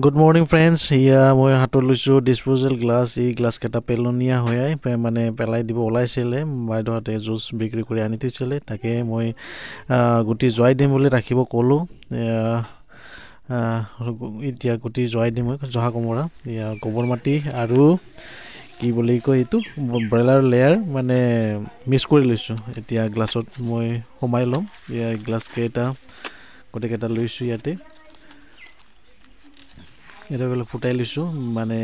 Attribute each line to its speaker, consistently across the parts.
Speaker 1: Good morning friends. Here মই হাতত লৈছো ডিসপোজেল গ্লাস। এই গ্লাস কেটা পেলনিয়া হয় মানে পেলাই দিব ওলাইছিলে বাইদেউহতে জুস বিক্ৰী কৰি আনি থৈছিলে তাকে মই গুটি জয় দিম বুলি ৰাখিব ক'লো এতিয়া গুটি জয় দিম জহা কোমৰা গোবৰ মাটি আৰু কি বুলি কয় এইটো ব্ৰইলাৰ লেয়াৰ মানে মিক্স কৰি লৈছো এতিয়া গ্লাছত মই সোমাই লম ইয়া গ্লাস কেটা গোটে কেটা লৈছো ইয়াতে এটা গলে ফুটাই লৈছো মানে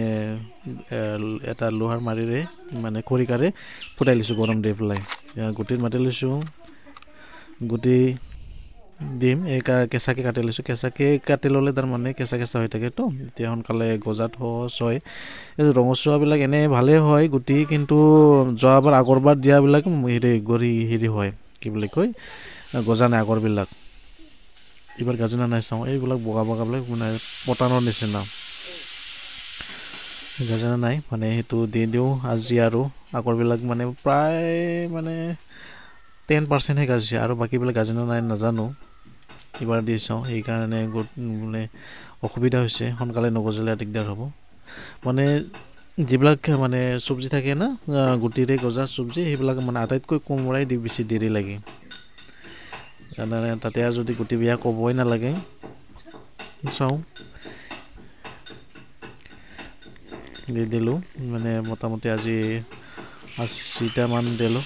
Speaker 1: এটা লোহাৰ মাৰিৰে মানে খৰিকাৰে ফুটাই লৈছো গৰম দি পেলাই গুটিৰ মাটি লৈছো গুটি দিম একা কেঁচাকে কাটি লৈছো কেঁচাকে কাটি ললে তাৰ মানে কেঁচা কেঁচা হৈ থাকে তো এতিয়া সোনকালে গজাত সহজ হয় এই ৰঙচুৱাবিলাক এনে ভালে হয় গুটি কিন্তু যোৱাবাৰ আগৰবাৰ দিয়াবিলাক হেৰি হয় কি বুলি কয় গজা নাই আগৰবিলাক এবাৰ গাজনা নাই চাওঁ এইবিলাক বগা বগাবিলাক মানে পটানৰ নিচিনা গাজনা নাই মানে হেতু দি দিও আজি আৰু আগৰবিলাক মানে প্ৰায় মানে 10% হে গাজিছে আৰু বাকিবিলাক গাজনা নাই নাজানো এবাৰ দি চাওঁ এই কাৰণে মানে অসুবিধা হৈছে সোনকালে নগজলে দিগদাৰ হ'ব মানে যিবিলাক মানে সবজি থাকে না গুটিৰে গজা সবজি সেইবিলাক মানে আটাইতকৈ কোমৰাই দি বেছি দেৰি লাগে তাতে আৰু যদি গুটি বিয়া ক'বই নালাগে চাওঁ দি দিলো মানে মোটামুটি আজি 80টা মান দিলো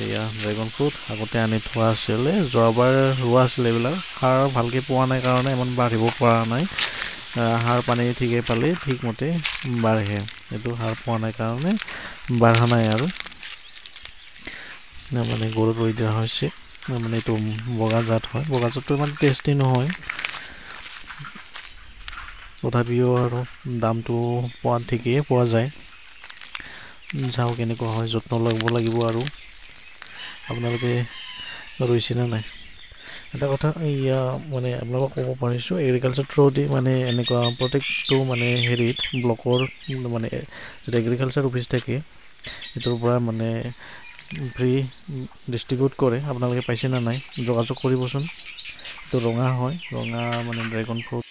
Speaker 1: এয়া ড্ৰাগন ফ্ৰুট আগতে আনি থোৱা আছিলে যোৱাবাৰ ৰোৱা আছিলে এইবিলাক সাৰ ভালকে পোৱা নাই কাৰণে ইমান বাঢ়িব পৰা নাই সাৰ পানী ঠিকে পালে ঠিকমতে বাঢ়ে এইটো সাৰ পোৱা নাই কাৰণে বাঢ়া নাই আৰু মানে গৰু ৰৈ দিয়া হৈছে মানে এইটো বগা জাত হয় বগা জাতটো ইমান টেষ্টি নহয় তথাপিও আৰু দামটো পোৱা ঠিকেই পোৱা যায় যাও কেনেকুৱা হয় যত্ন ল'ব লাগিব আৰু আপোনালোকে ৰৈছে না নাই এটা কথা ইয়া মানে আপোনালোকক ক'ব পাৰিছো এগ্ৰিকালচাৰ থ্ৰুদি মানে এনেকুৱা প্ৰত্যেকটো মানে হেৰিত ব্লকৰ মানে যেটা এগ্ৰিকালচাৰ অফিচ থাকে এটোৰ পৰা মানে ফ্ৰী ডিস্ট্ৰিবিউট কৰে আপোনালোকে পাইছে না নাই যোগাযোগ কৰিবচোন তো ৰঙা হয় ৰঙা মানে ড্ৰাগন ফ্ৰুট